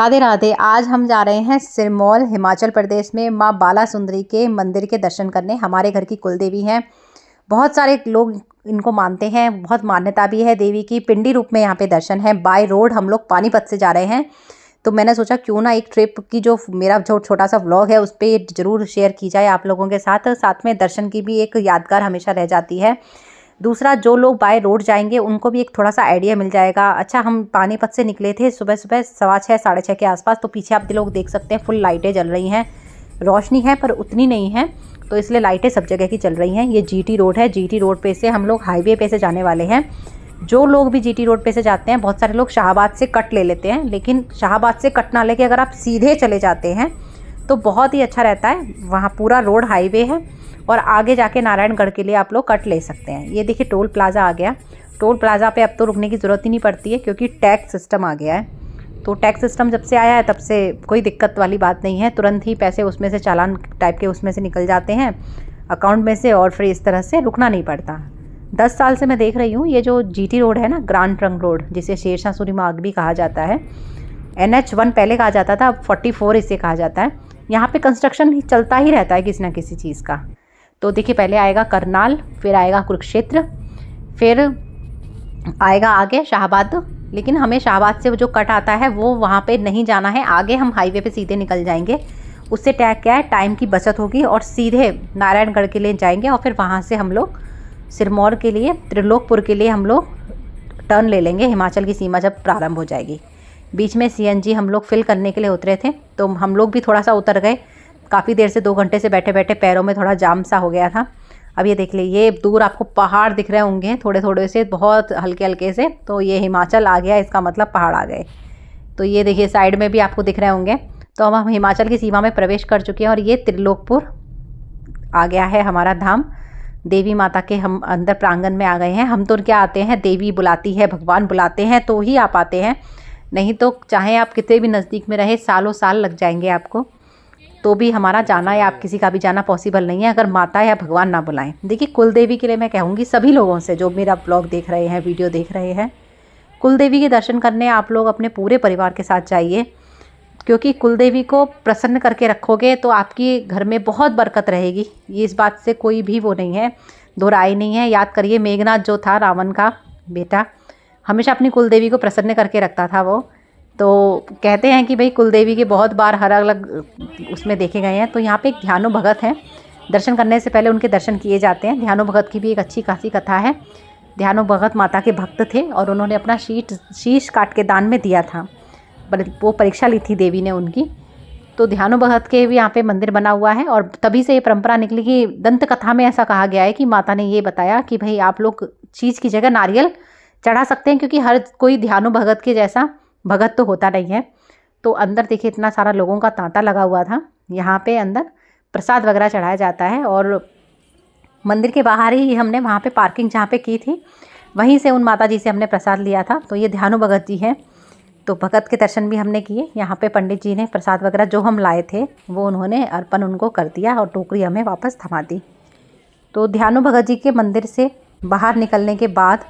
राधे राधे। आज हम जा रहे हैं सिरमौर हिमाचल प्रदेश में माँ बाला सुंदरी के मंदिर के दर्शन करने। हमारे घर की कुल देवी हैं। बहुत सारे लोग इनको मानते हैं, बहुत मान्यता भी है देवी की। पिंडी रूप में यहाँ पे दर्शन है। बाय रोड हम लोग पानीपत से जा रहे हैं, तो मैंने सोचा क्यों ना एक ट्रिप की जो मेरा छोटा सा व्लॉग है उस पर ज़रूर शेयर की जाए आप लोगों के साथ। साथ में दर्शन की भी एक यादगार हमेशा रह जाती है। दूसरा, जो लोग बाय रोड जाएंगे उनको भी एक थोड़ा सा आइडिया मिल जाएगा। अच्छा, हम पानीपत से निकले थे सुबह सुबह 6:15 साढ़े 6 के आसपास। तो पीछे आप लोग देख सकते हैं फुल लाइटें जल रही हैं। रोशनी है पर उतनी नहीं है, तो इसलिए लाइटें सब जगह की चल रही हैं। ये जीटी रोड है। जीटी रोड पे से हम लोग हाईवे पे से जाने वाले हैं। जो लोग भी जीटी रोड पे से जाते हैं, बहुत सारे लोग शाहबाद से कट ले लेते हैं, लेकिन शाहबाद से कट ना लेके अगर आप सीधे चले जाते हैं तो बहुत ही अच्छा रहता है। वहाँ पूरा रोड हाईवे है और आगे जाके नारायणगढ़ के लिए आप लोग कट ले सकते हैं। ये देखिए टोल प्लाज़ा आ गया। टोल प्लाज़ा पे अब तो रुकने की ज़रूरत ही नहीं पड़ती है, क्योंकि टैक्स सिस्टम आ गया है। तो टैक्स सिस्टम जब से आया है तब से कोई दिक्कत वाली बात नहीं है। तुरंत ही पैसे उसमें से चालान टाइप के उसमें से निकल जाते हैं अकाउंट में से, और फिर इस तरह से रुकना नहीं पड़ता। 10 साल से मैं देख रही हूँ ये जो जीटी रोड है ना, ग्रांड ट्रंक रोड, जिसे शेरशाह सूरी मार्ग भी कहा जाता है। NH1 पहले कहा जाता था, अब 44 इसे कहा जाता है। यहाँ पे कंस्ट्रक्शन चलता ही रहता है किसी ना किसी चीज़ का। तो देखिए, पहले आएगा करनाल, फिर आएगा कुरुक्षेत्र, फिर आएगा आगे शाहबाद। लेकिन हमें शाहबाद से जो कट आता है वो वहाँ पे नहीं जाना है। आगे हम हाईवे पे सीधे निकल जाएंगे। उससे क्या है, टाइम की बचत होगी और सीधे नारायणगढ़ के लिए जाएंगे और फिर वहाँ से हम लोग सिरमौर के लिए, त्रिलोकपुर के लिए हम लोग टर्न ले लेंगे। हिमाचल की सीमा जब प्रारंभ हो जाएगी। बीच में CNG हम लोग फिल करने के लिए उतरे थे, तो हम लोग भी थोड़ा सा उतर गए। काफ़ी देर से 2 घंटे से बैठे बैठे पैरों में थोड़ा जाम सा हो गया था। अब ये देख लीजिए, ये दूर आपको पहाड़ दिख रहे होंगे थोड़े थोड़े से, बहुत हल्के हल्के से। तो ये हिमाचल आ गया, इसका मतलब पहाड़ आ गए। तो ये देखिए साइड में भी आपको दिख रहे होंगे। तो अब हम हिमाचल की सीमा में प्रवेश कर चुके हैं और ये त्रिलोकपुर आ गया है हमारा धाम। देवी माता के हम अंदर प्रांगण में आ गए हैं। हम तो क्या आते हैं, देवी बुलाती है, भगवान बुलाते हैं तो ही आप आते हैं, नहीं तो चाहे आप कितने भी नज़दीक में रहे, सालों साल लग जाएंगे आपको, तो भी हमारा जाना या आप किसी का भी जाना पॉसिबल नहीं है अगर माता या भगवान ना बुलाएं। देखिए, कुल देवी के लिए मैं कहूँगी सभी लोगों से जो मेरा ब्लॉग देख रहे हैं, वीडियो देख रहे हैं, कुल देवी के दर्शन करने आप लोग अपने पूरे परिवार के साथ जाइए। क्योंकि कुल देवी को प्रसन्न करके रखोगे तो आपकी घर में बहुत बरकत रहेगी। ये इस बात से कोई भी वो नहीं है, दो राय नहीं है। याद करिए, मेघनाथ जो था रावण का बेटा, हमेशा अपनी कुल देवी को प्रसन्न करके रखता था वो। तो कहते हैं कि भाई कुल देवी के बहुत बार हर अलग उसमें देखे गए हैं। तो यहाँ पे एक ध्यानो भगत हैं, दर्शन करने से पहले उनके दर्शन किए जाते हैं। ध्यानो भगत की भी एक अच्छी खासी कथा है। ध्यानो भगत माता के भक्त थे और उन्होंने अपना शीश काट के दान में दिया था। वो परीक्षा ली थी देवी ने उनकी। तो ध्यानो भगत के भी यहाँ पे मंदिर बना हुआ है और तभी से ये परंपरा निकली कि दंत कथा में ऐसा कहा गया है कि माता ने ये बताया कि भाई आप लोग चीज़ की जगह नारियल चढ़ा सकते हैं, क्योंकि हर कोई ध्यानो भगत के जैसा भगत तो होता नहीं है। तो अंदर देखिए इतना सारा लोगों का तांता लगा हुआ था। यहाँ पे अंदर प्रसाद वगैरह चढ़ाया जाता है और मंदिर के बाहर ही हमने वहाँ पे पार्किंग जहाँ पे की थी, वहीं से उन माता जी से हमने प्रसाद लिया था। तो ये ध्यानो भगत जी हैं। तो भगत के दर्शन भी हमने किए। यहाँ पे पंडित जी ने प्रसाद वगैरह जो हम लाए थे वो उन्होंने अर्पण उनको कर दिया और टोकरी हमें वापस थमा दी। तो ध्यानो भगत जी के मंदिर से बाहर निकलने के बाद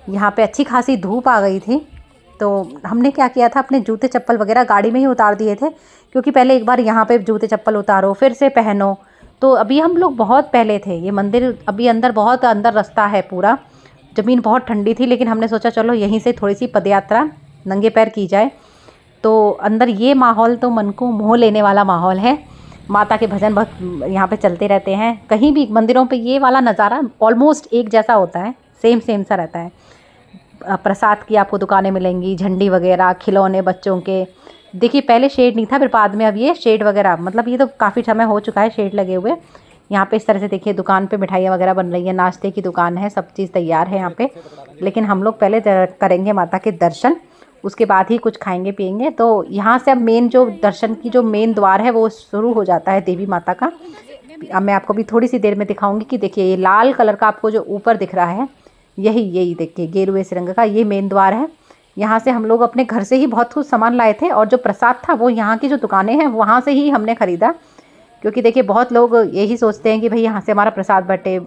यहाँ पे अच्छी खासी धूप आ गई थी। तो हमने क्या किया था, अपने जूते चप्पल वगैरह गाड़ी में ही उतार दिए थे, क्योंकि पहले एक बार यहाँ पे जूते चप्पल उतारो फिर से पहनो। तो अभी हम लोग बहुत पहले थे, ये मंदिर अभी अंदर बहुत अंदर रास्ता है पूरा, ज़मीन बहुत ठंडी थी, लेकिन हमने सोचा चलो यहीं से थोड़ी सी पदयात्रा नंगे पैर की जाए। तो अंदर ये माहौल तो मन को मोह लेने वाला माहौल है। माता के भजन भक्त यहाँ पे चलते रहते हैं। कहीं भी मंदिरों पे ये वाला नज़ारा ऑलमोस्ट एक जैसा होता है, सेम सा रहता है। प्रसाद की आपको दुकानें मिलेंगी, झंडी वगैरह, खिलौने बच्चों के। देखिए पहले शेड नहीं था, फिर बाद में अब ये शेड वगैरह, मतलब ये तो काफ़ी समय हो चुका है शेड लगे हुए। यहाँ पे इस तरह से देखिए दुकान पे मिठाइयाँ वगैरह बन रही है, नाश्ते की दुकान है, सब चीज़ तैयार है यहाँ पे। लेकिन हम लोग पहले करेंगे माता के दर्शन, उसके बाद ही कुछ खाएंगे पिएंगे। तो यहाँ से अब मेन जो दर्शन की जो मेन द्वार है वो शुरू हो जाता है देवी माता का। अब मैं आपको भी थोड़ी सी देर में दिखाऊंगी कि देखिए ये लाल कलर का आपको जो ऊपर दिख रहा है, यही देखिए गेरुए से रंग का ये मेन द्वार है। यहाँ से हम लोग अपने घर से ही बहुत कुछ सामान लाए थे और जो प्रसाद था वो यहाँ की जो दुकानें हैं वहाँ से ही हमने ख़रीदा। क्योंकि देखिए बहुत लोग यही सोचते हैं कि भाई यहाँ से हमारा प्रसाद बटे,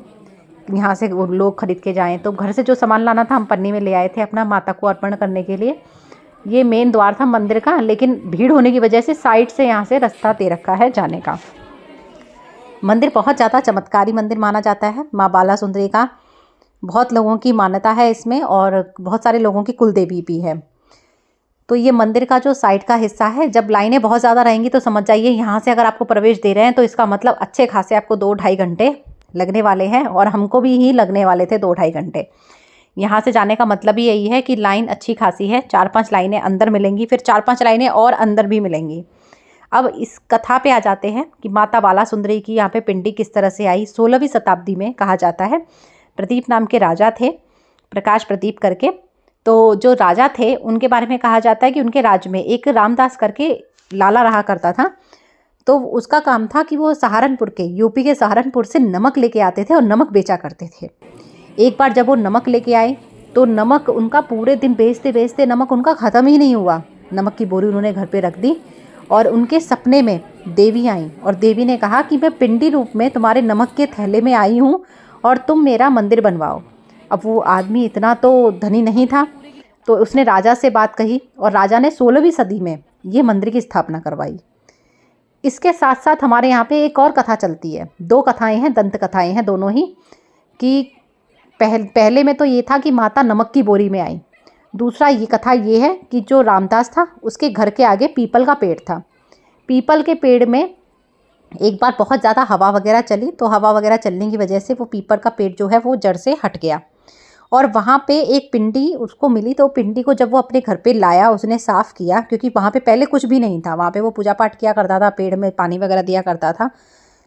यहाँ से वो लोग खरीद के जाएं। तो घर से जो सामान लाना था हम पन्नी में ले आए थे अपना माता को अर्पण करने के लिए। ये मेन द्वार था मंदिर का, लेकिन भीड़ होने की वजह से साइड से यहाँ से रास्ता दे रखा है जाने का। मंदिर बहुत ज़्यादा चमत्कारी मंदिर माना जाता है माँ बाला सुंदरी का। बहुत लोगों की मान्यता है इसमें और बहुत सारे लोगों की कुलदेवी भी है। तो ये मंदिर का जो साइड का हिस्सा है, जब लाइनें बहुत ज़्यादा रहेंगी तो समझ जाइए यहाँ से अगर आपको प्रवेश दे रहे हैं तो इसका मतलब अच्छे खासे आपको 2-2.5 घंटे लगने वाले हैं, और हमको भी ही लगने वाले थे 2-2.5 घंटे। यहाँ से जाने का मतलब ही यही है कि लाइन अच्छी खासी है, 4-5 लाइनें अंदर मिलेंगी, फिर 4-5 लाइनें और अंदर भी मिलेंगी। अब इस कथा पे आ जाते हैं कि माता बाला सुंदरी की यहाँ पे पिंडी किस तरह से आई। 16वीं शताब्दी में कहा जाता है, प्रदीप नाम के राजा थे, प्रकाश प्रदीप करके। तो जो राजा थे उनके बारे में कहा जाता है कि उनके राज्य में एक रामदास करके लाला रहा करता था। तो उसका काम था कि वो सहारनपुर के, यूपी के सहारनपुर से नमक लेके आते थे और नमक बेचा करते थे। एक बार जब वो नमक लेके आए तो नमक उनका पूरे दिन बेचते बेचते नमक उनका ख़त्म ही नहीं हुआ। नमक की बोरी उन्होंने घर पे रख दी और उनके सपने में देवी आई और देवी ने कहा कि मैं पिंडी रूप में तुम्हारे नमक के थैले में आई हूँ और तुम मेरा मंदिर बनवाओ। अब वो आदमी इतना तो धनी नहीं था, तो उसने राजा से बात कही और राजा ने 16वीं सदी में ये मंदिर की स्थापना करवाई। इसके साथ साथ हमारे यहाँ पे एक और कथा चलती है, 2 कथाएं हैं, दंत कथाएं हैं दोनों ही। कि पहले में तो ये था कि माता नमक की बोरी में आई। दूसरा ये कथा ये है कि जो रामदास था उसके घर के आगे पीपल का पेड़ था। पीपल के पेड़ में एक बार बहुत ज़्यादा हवा वगैरह चली, तो हवा वगैरह चलने की वजह से वो पीपल का पेड़ जो है वो जड़ से हट गया और वहाँ पे एक पिंडी उसको मिली। तो पिंडी को जब वो अपने घर पे लाया, उसने साफ़ किया, क्योंकि वहाँ पे पहले कुछ भी नहीं था। वहाँ पे वो पूजा पाठ किया करता था, पेड़ में पानी वगैरह दिया करता था।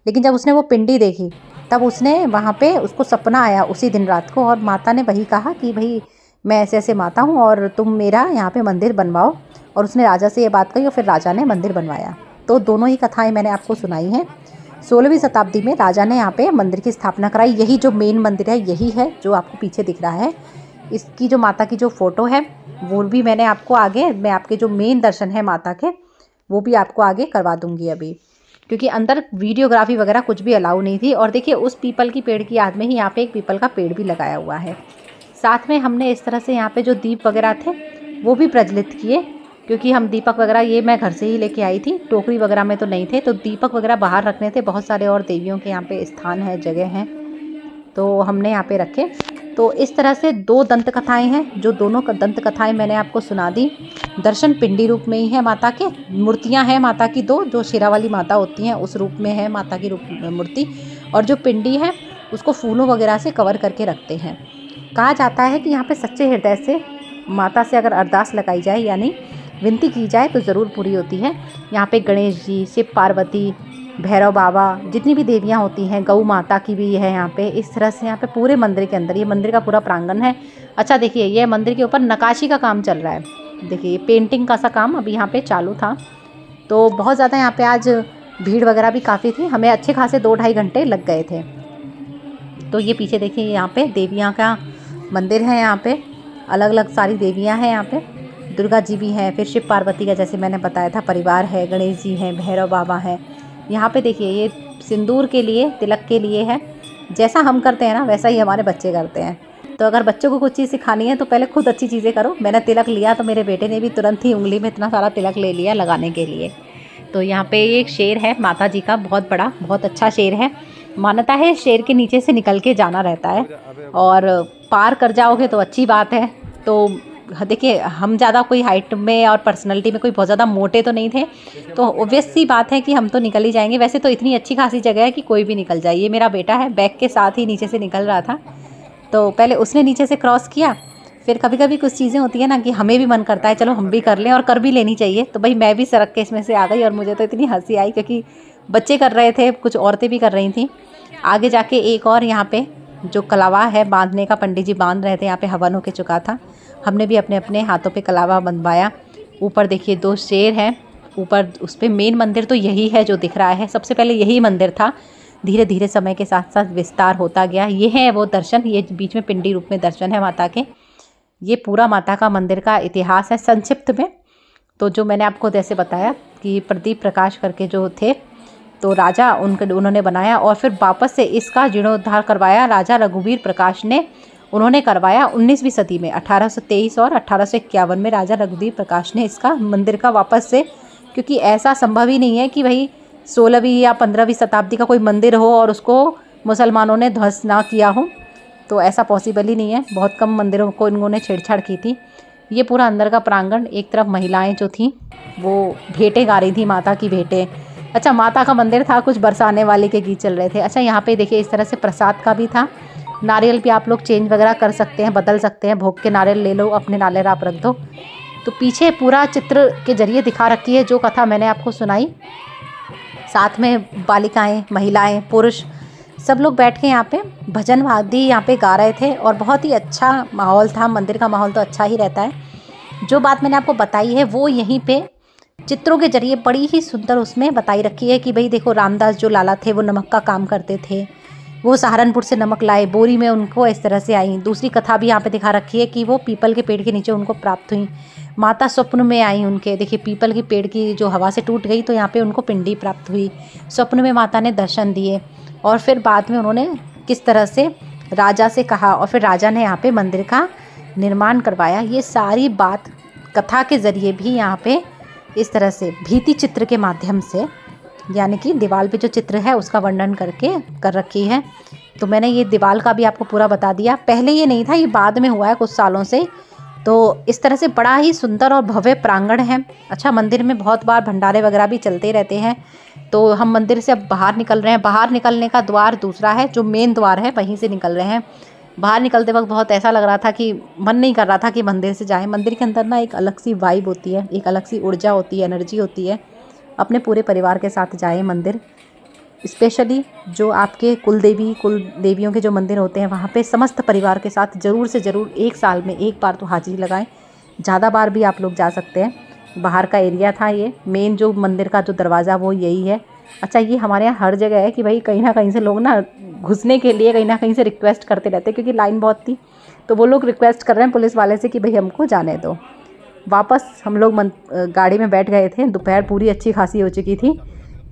लेकिन जब उसने वो पिंडी देखी तब उसने वहाँ पे उसको सपना आया उसी दिन रात को, और माता ने वही कहा कि भाई मैं ऐसे ऐसे माता हूँ और तुम मेरा यहाँ पे मंदिर बनवाओ। और उसने राजा से ये बात कही और फिर राजा ने मंदिर बनवाया। तो दोनों ही कथाएं मैंने आपको सुनाई हैं। 16वीं शताब्दी में राजा ने यहाँ पे मंदिर की स्थापना कराई। यही जो मेन मंदिर है यही है जो आपको पीछे दिख रहा है। इसकी जो माता की जो फ़ोटो है वो भी मैंने आपको आगे, मैं आपके जो मेन दर्शन है माता के वो भी आपको आगे करवा दूँगी अभी, क्योंकि अंदर वीडियोग्राफी वगैरह कुछ भी अलाउ नहीं थी। और देखिए उस पीपल की पेड़ की याद में ही यहाँ पे एक पीपल का पेड़ भी लगाया हुआ है। साथ में हमने इस तरह से यहाँ पे जो दीप वगैरह थे वो भी प्रज्वलित किए, क्योंकि हम दीपक वगैरह ये मैं घर से ही लेके आई थी, टोकरी वगैरह में तो नहीं थे, तो दीपक वगैरह बाहर रखने थे। बहुत सारे और देवियों के यहाँ पे स्थान है, जगह हैं, तो हमने यहाँ पे रखे। तो इस तरह से 2 दंत कथाएँ हैं, जो दोनों दंत कथाएँ मैंने आपको सुना दी। दर्शन पिंडी रूप में ही है माता के। मूर्तियाँ हैं माता की 2, जो शेरा वाली माता होती हैं उस रूप में है माता की मूर्ति, और जो पिंडी है उसको फूलों वगैरह से कवर करके रखते हैं। कहा जाता है कि यहाँ पे सच्चे हृदय से माता से अगर अरदास लगाई जाए, यानी विनती की जाए, तो ज़रूर पूरी होती है। यहाँ पे गणेश जी, शिव पार्वती, भैरव बाबा, जितनी भी देवियाँ होती हैं, गौ माता की भी है यहाँ पे। इस तरह से यहाँ पे पूरे मंदिर के अंदर, ये मंदिर का पूरा प्रांगण है। अच्छा देखिए, ये मंदिर के ऊपर नक्काशी का काम चल रहा है। देखिए पेंटिंग का सा काम अभी यहाँ पे चालू था। तो बहुत ज़्यादा यहाँ पे आज भीड़ वगैरह भी काफ़ी थी, हमें अच्छे खासे 2-2.5 घंटे लग गए थे। तो ये पीछे देखिए, यहाँ पे देवियाँ का मंदिर है। यहाँ पे अलग अलग सारी देवियाँ हैं। यहाँ पे दुर्गा जी भी हैं, फिर शिव पार्वती का जैसे मैंने बताया था परिवार है, गणेश जी हैं, भैरव बाबा हैं। यहाँ पे देखिए ये सिंदूर के लिए, तिलक के लिए है। जैसा हम करते हैं ना वैसा ही हमारे बच्चे करते हैं। तो अगर बच्चों को कुछ चीज़ सिखानी है तो पहले खुद अच्छी चीज़ें करो। मैंने तिलक लिया तो मेरे बेटे ने भी तुरंत ही उंगली में इतना सारा तिलक ले लिया लगाने के लिए। तो यहाँ पे एक शेर है माता जी का, बहुत बड़ा, बहुत अच्छा शेर है। मान्यता है शेर के नीचे से निकल के जाना रहता है और पार कर जाओगे तो अच्छी बात है। तो देखिए हम ज़्यादा कोई हाइट में और पर्सनैलिटी में कोई बहुत ज़्यादा मोटे तो नहीं थे, तो ऑब्वियस सी बात है कि हम तो निकल ही जाएंगे। वैसे तो इतनी अच्छी खासी जगह है कि कोई भी निकल जाए। ये मेरा बेटा है, बैग के साथ ही नीचे से निकल रहा था, तो पहले उसने नीचे से क्रॉस किया। फिर कभी कभी कुछ चीज़ें होती है ना कि हमें भी मन करता है चलो हम भी कर लें, और कर भी लेनी चाहिए। तो भाई मैं भी सरक के इसमें से आ गई और मुझे तो इतनी हंसी आई, क्योंकि बच्चे कर रहे थे, कुछ औरतें भी कर रही थी। आगे जाके एक और यहाँ पे जो कलावा है बांधने का, पंडित जी बांध रहे थे, यहाँ पे हवन होके चुका था। हमने भी अपने अपने हाथों पे कलावा बंधवाया। ऊपर देखिए 2 शेर हैं ऊपर, उस पर मेन मंदिर तो यही है जो दिख रहा है। सबसे पहले यही मंदिर था, धीरे धीरे समय के साथ साथ विस्तार होता गया। ये है वो दर्शन, ये बीच में पिंडी रूप में दर्शन है माता के। ये पूरा माता का मंदिर का इतिहास है संक्षिप्त में। तो जो मैंने आपको जैसे बताया कि प्रदीप प्रकाश करके जो थे, तो राजा उन्होंने बनाया और फिर वापस से इसका जीर्णोद्धार करवाया राजा रघुवीर प्रकाश ने उन्होंने करवाया 19वीं सदी में 1823 और 1851 में राजा रघुदीप प्रकाश ने इसका मंदिर का वापस से, क्योंकि ऐसा संभव ही नहीं है कि भाई 16वीं या 15वीं शताब्दी का कोई मंदिर हो और उसको मुसलमानों ने ध्वस्त ना किया हो, तो ऐसा पॉसिबल ही नहीं है। बहुत कम मंदिरों को इन्होंने छेड़छाड़ की थी। ये पूरा अंदर का प्रांगण, एक तरफ महिलाएं जो थीं वो भेंटें गा रही थी, माता की भेंटें। अच्छा, माता का मंदिर था, कुछ बरसाने वाले के गीत चल रहे थे। अच्छा, यहाँ पे देखिए इस तरह से प्रसाद का भी था। नारियल भी आप लोग चेंज वगैरह कर सकते हैं, बदल सकते हैं, भोग के नारियल ले लो, अपने नारियल आप रख दो। तो पीछे पूरा चित्र के जरिए दिखा रखी है जो कथा मैंने आपको सुनाई। साथ में बालिकाएं, महिलाएं, पुरुष सब लोग बैठ के यहाँ पे भजन वादी यहाँ पे गा रहे थे और बहुत ही अच्छा माहौल था। मंदिर का माहौल तो अच्छा ही रहता है। जो बात मैंने आपको बताई है वो यहीं पे चित्रों के जरिए बड़ी ही सुंदर उसमें बताई रखी है कि भाई देखो, रामदास जो लाला थे वो नमक का काम करते थे, वो सहारनपुर से नमक लाए, बोरी में उनको इस तरह से आई। दूसरी कथा भी यहाँ पे दिखा रखी है कि वो पीपल के पेड़ के नीचे उनको प्राप्त हुई, माता स्वप्न में आई उनके। देखिए पीपल के पेड़ की जो हवा से टूट गई तो यहाँ पे उनको पिंडी प्राप्त हुई, स्वप्न में माता ने दर्शन दिए। और फिर बाद में उन्होंने किस तरह से राजा से कहा और फिर राजा ने यहाँ पे मंदिर का निर्माण करवाया। ये सारी बात कथा के ज़रिए भी यहाँ पे इस तरह से भित्ति चित्र के माध्यम से, यानी कि दीवार पे जो चित्र है उसका वर्णन करके कर रखी है। तो मैंने ये दीवार का भी आपको पूरा बता दिया। पहले ये नहीं था, ये बाद में हुआ है कुछ सालों से। तो इस तरह से बड़ा ही सुंदर और भव्य प्रांगण है। अच्छा, मंदिर में बहुत बार भंडारे वगैरह भी चलते रहते हैं। तो हम मंदिर से अब बाहर निकल रहे हैं। बाहर निकलने का द्वार दूसरा है, जो मेन द्वार है वहीं से निकल रहे हैं। बाहर निकलते वक्त बहुत ऐसा लग रहा था कि मन नहीं कर रहा था कि मंदिर से जाएं। मंदिर के अंदर ना एक अलग सी वाइब होती है, एक अलग सी ऊर्जा होती है, एनर्जी होती है। अपने पूरे परिवार के साथ जाएं मंदिर, स्पेशली जो आपके कुल देवियों के जो मंदिर होते हैं वहाँ पे समस्त परिवार के साथ ज़रूर से ज़रूर एक साल में एक बार तो हाजिरी लगाएं। ज़्यादा बार भी आप लोग जा सकते हैं। बाहर का एरिया था ये, मेन जो मंदिर का जो दरवाज़ा वो यही है। अच्छा, ये हमारे यहाँ हर जगह है कि भाई कहीं ना कहीं से लोग ना घुसने के लिए कहीं ना कहीं से रिक्वेस्ट करते रहते हैं, क्योंकि लाइन बहुत थी तो वो लोग रिक्वेस्ट कर रहे हैं पुलिस वाले से कि भाई हमको जाने दो। वापस हम लोग गाड़ी में बैठ गए थे, दोपहर पूरी अच्छी खासी हो चुकी थी।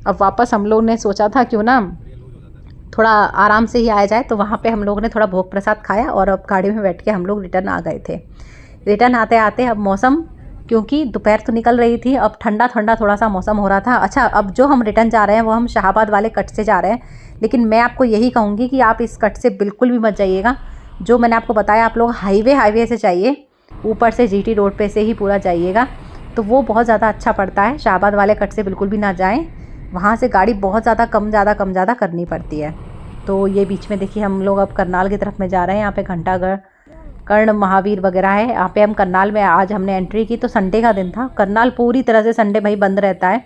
अब वापस हम लोग ने सोचा था क्यों ना थोड़ा आराम से ही आया जाए, तो वहाँ पे हम लोगों ने थोड़ा भोग प्रसाद खाया और अब गाड़ी में बैठ के हम लोग रिटर्न आ गए थे। रिटर्न आते आते अब मौसम, क्योंकि दोपहर तो निकल रही थी, अब ठंडा ठंडा थोड़ा सा मौसम हो रहा था। अच्छा, अब जो हम रिटर्न जा रहे हैं वो हम शाहाबाद वाले कट से जा रहे हैं, लेकिन मैं आपको यही कहूँगी कि आप इस कट से बिल्कुल भी मत जाइएगा। जो मैंने आपको बताया, आप लोग हाईवे से चाहिए, ऊपर से जीटी रोड पे से ही पूरा जाइएगा, तो वो बहुत ज़्यादा अच्छा पड़ता है। शाहाबाद वाले कट से बिल्कुल भी ना जाएं, वहाँ से गाड़ी बहुत ज़्यादा कम ज़्यादा करनी पड़ती है। तो ये बीच में देखिए हम लोग अब करनाल की तरफ में जा रहे हैं। यहाँ पे घंटागढ़, कर्ण महावीर वगैरह है। यहाँ पे हम करनाल में आज हमने एंट्री की, तो संडे का दिन था। करनाल पूरी तरह से संडे भाई बंद रहता है।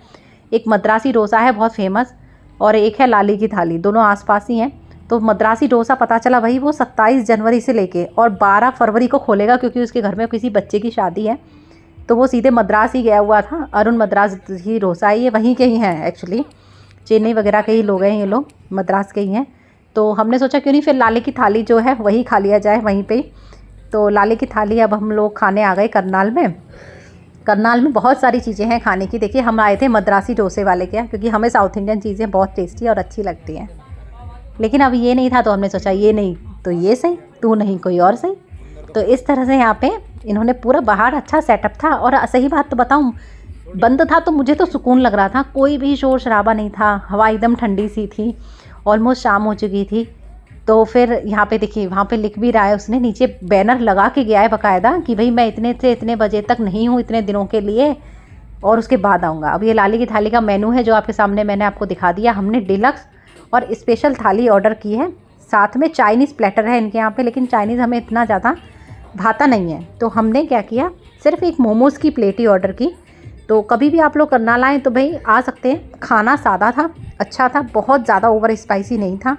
एक मद्रासी डोसा है बहुत फेमस, और एक है लाली की थाली, दोनों आसपास ही हैं। तो मद्रासी डोसा पता चला भाई वो 27 जनवरी से लेके और 12 फरवरी को खोलेगा, क्योंकि उसके घर में किसी बच्चे की शादी है। तो वो सीधे मद्रास ही गया हुआ था। अरुण मद्रास ही डोसा है, ये वहीं के ही हैं एक्चुअली, चेन्नई वगैरह के ही लोग हैं ये लोग, मद्रास के ही हैं। तो हमने सोचा क्यों नहीं फिर लाली की थाली जो है वही खा लिया जाए वहीं पे। तो लाली की थाली अब हम लोग खाने आ गए करनाल में। करनाल में बहुत सारी चीज़ें हैं खाने की। देखिए हम आए थे मद्रासी डोसे वाले के यहाँ, क्योंकि हमें साउथ इंडियन चीज़ें बहुत टेस्टी और अच्छी लगती हैं। लेकिन अब ये नहीं था तो हमने सोचा ये नहीं तो ये सही, तू नहीं कोई और सही। तो इस तरह से यहाँ पे इन्होंने पूरा बाहर अच्छा सेटअप था। और सही बात तो बताऊँ, बंद था तो मुझे तो सुकून लग रहा था, कोई भी शोर शराबा नहीं था, हवा एकदम ठंडी सी थी, ऑलमोस्ट शाम हो चुकी थी। तो फिर यहाँ पे देखिए वहाँ पे लिख भी रहा है उसने, नीचे बैनर लगा के गया है बाकायदा कि भाई मैं इतने से इतने बजे तक नहीं हूँ, इतने दिनों के लिए, और उसके बाद आऊँगा। अब ये लाली की थाली का मेनू है जो आपके सामने मैंने आपको दिखा दिया। हमने डिलक्स और स्पेशल थाली ऑर्डर की है, साथ में चाइनीज़ प्लेटर है इनके यहाँ पे, लेकिन चाइनीज़ हमें इतना ज़्यादा भाता नहीं है। तो हमने क्या किया, सिर्फ एक मोमोज़ की प्लेट ही ऑर्डर की। तो कभी भी आप लोग करनाल आएँ तो भाई आ सकते हैं। खाना सादा था, अच्छा था, बहुत ज़्यादा ओवर स्पाइसी नहीं था,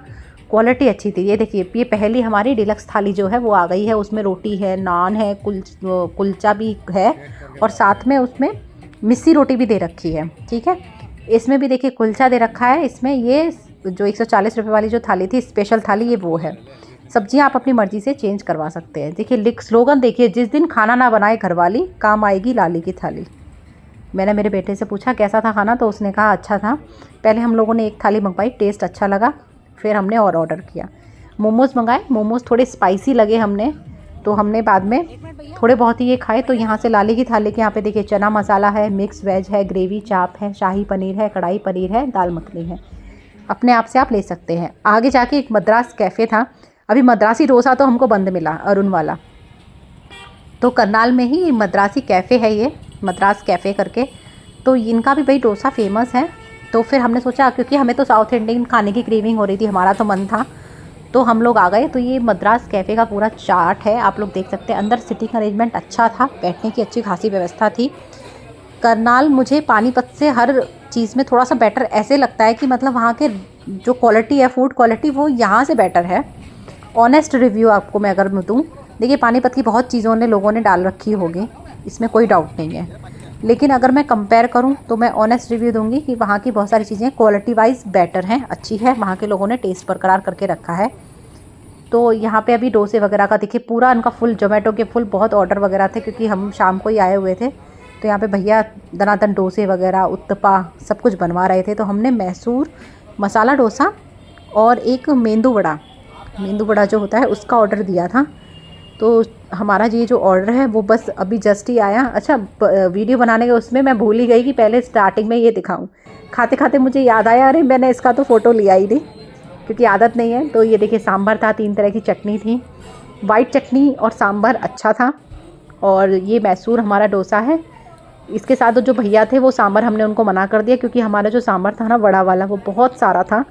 क्वालिटी अच्छी थी। ये देखिए ये पहली हमारी डिलक्स थाली जो है वो आ गई है। उसमें रोटी है, नान है, कुलचा भी है, और साथ में उसमें मिस्सी रोटी भी दे रखी है। ठीक है, इसमें भी देखिए कुलचा दे रखा है। इसमें ये जो 140 रुपये वाली जो थाली थी स्पेशल थाली, ये वो है। सब्जियां आप अपनी मर्ज़ी से चेंज करवा सकते हैं। देखिए स्लोगन देखिए, जिस दिन खाना ना बनाए घरवाली, काम आएगी लाली की थाली। मैंने मेरे बेटे से पूछा कैसा था खाना, तो उसने कहा अच्छा था। पहले हम लोगों ने एक थाली मंगवाई, टेस्ट अच्छा लगा, फिर हमने और ऑर्डर किया। मोमोज़ मंगाए। मोमोज़ थोड़े स्पाइसी लगे हमने, तो हमने बाद में थोड़े बहुत ही ये खाए। तो यहाँ से लाली की थाली के यहाँ पे देखिए चना मसाला है, मिक्स वेज है, ग्रेवी चाप है, शाही पनीर है, कढ़ाई पनीर है, दाल मखनी है। अपने आप से आप ले सकते हैं। आगे जाके एक मद्रास कैफ़े था। अभी मद्रासी डोसा तो हमको बंद मिला, अरुण वाला। तो करनाल में ही मद्रासी कैफ़े है ये, मद्रास कैफ़े करके। तो इनका भी भाई डोसा फेमस है। तो फिर हमने सोचा, क्योंकि हमें तो साउथ इंडियन खाने की क्रेविंग हो रही थी, हमारा तो मन था, तो हम लोग आ गए। तो ये मद्रास कैफ़े का पूरा चार्ट है, आप लोग देख सकते हैं। अंदर सिटिंग अरेंजमेंट अच्छा था, बैठने की अच्छी खासी व्यवस्था थी। करनाल मुझे पानीपत से हर चीज़ में थोड़ा सा बेटर ऐसे लगता है कि मतलब वहाँ के जो क्वालिटी है, फूड क्वालिटी, वो यहाँ से बेटर है। ऑनेस्ट रिव्यू आपको मैं अगर दूँ, देखिए पानीपत की बहुत चीज़ों ने लोगों ने डाल रखी होगी, इसमें कोई डाउट नहीं है, लेकिन अगर मैं कंपेयर करूं तो मैं ऑनेस्ट रिव्यू दूंगी कि वहाँ की बहुत सारी चीज़ें क्वालिटी वाइज बेटर हैं, अच्छी है। वहाँ के लोगों ने टेस्ट बरकरार करके रखा है। तो यहाँ पे अभी डोसे वगैरह का देखिए पूरा उनका फुल, जोमेटो के फुल बहुत ऑर्डर वगैरह थे, क्योंकि हम शाम को ही आए हुए थे। तो यहाँ पे भैया दनादन डोसे वगैरह, उत्तपा सब कुछ बनवा रहे थे। तो हमने मैसूर मसाला डोसा और एक मेंदू वड़ा जो होता है उसका ऑर्डर दिया था। तो हमारा ये जो ऑर्डर है वो बस अभी जस्ट ही आया। अच्छा, वीडियो बनाने के उसमें मैं भूल ही गई कि पहले स्टार्टिंग में ये दिखाऊं। खाते खाते मुझे याद आया, अरे मैंने इसका तो फ़ोटो लिया ही नहीं, क्योंकि आदत नहीं है। तो ये देखिए सांभर था, 3 तरह की चटनी थी, वाइट चटनी और सांभर अच्छा था। और ये मैसूर हमारा डोसा है। इसके साथ जो भैया थे वो सांभर हमने उनको मना कर दिया, क्योंकि हमारा जो सांभर था ना वड़ा वाला, वो बहुत सारा था।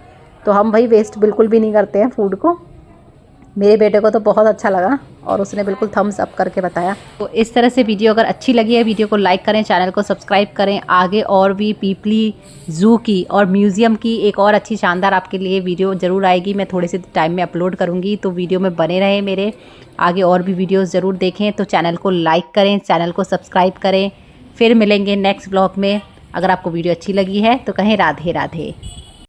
तो हम भाई वेस्ट बिल्कुल भी नहीं करते हैं फूड को। मेरे बेटे को तो बहुत अच्छा लगा और उसने बिल्कुल थम्स अप करके बताया। तो इस तरह से वीडियो अगर अच्छी लगी है, वीडियो को लाइक करें, चैनल को सब्सक्राइब करें। आगे और भी पीपली ज़ू की और म्यूज़ियम की एक और अच्छी शानदार आपके लिए वीडियो ज़रूर आएगी। मैं थोड़े से टाइम में अपलोड करूँगी, तो वीडियो में बने रहें मेरे। आगे और भी वीडियोज़ ज़रूर देखें। तो चैनल को लाइक करें, चैनल को सब्सक्राइब करें। फिर मिलेंगे नेक्स्ट ब्लॉग में। अगर आपको वीडियो अच्छी लगी है तो कहें राधे राधे।